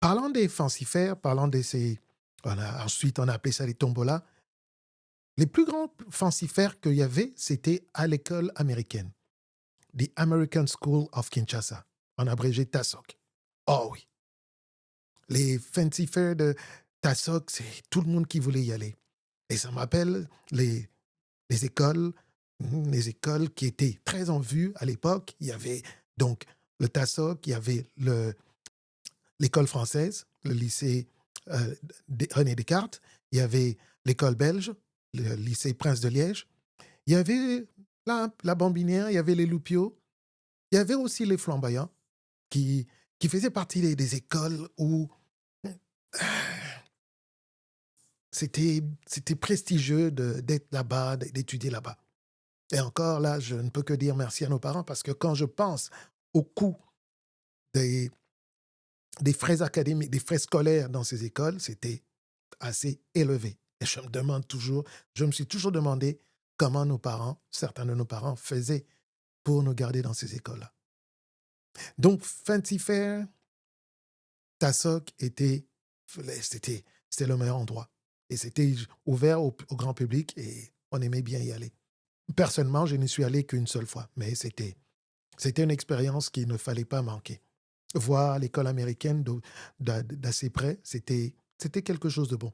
Parlant des fancifères, parlant de ces ensuite on a appelé ça les tombolas. Les plus grands fancifères qu'il y avait, c'était à l'école américaine, the American School of Kinshasa, en abrégé TASOK. Oh oui, les fancifères de TASOK, c'est tout le monde qui voulait y aller. Et ça m'appelle les écoles, les écoles qui étaient très en vue à l'époque. Il y avait donc le TASOK, il y avait l'école française, le lycée René Descartes, il y avait l'école belge, le lycée Prince de Liège, il y avait la Bambinière, il y avait les Loupio, il y avait aussi les Flamboyants qui, qui faisaient partie des écoles où c'était prestigieux d'être là-bas, d'étudier là-bas. Et encore là, je ne peux que dire merci à nos parents parce que quand je pense au coût des, des frais académiques, des frais scolaires dans ces écoles, c'était assez élevé. Et je me suis toujours demandé comment nos parents, certains de nos parents, faisaient pour nous garder dans ces écoles-là. Donc, Fancy Fair, Tassoc c'était le meilleur endroit. Et c'était ouvert au grand public et on aimait bien y aller. Personnellement, je n'y suis allé qu'une seule fois, mais c'était une expérience qu'il ne fallait pas manquer. Voir l'école américaine d'assez près, c'était quelque chose de bon.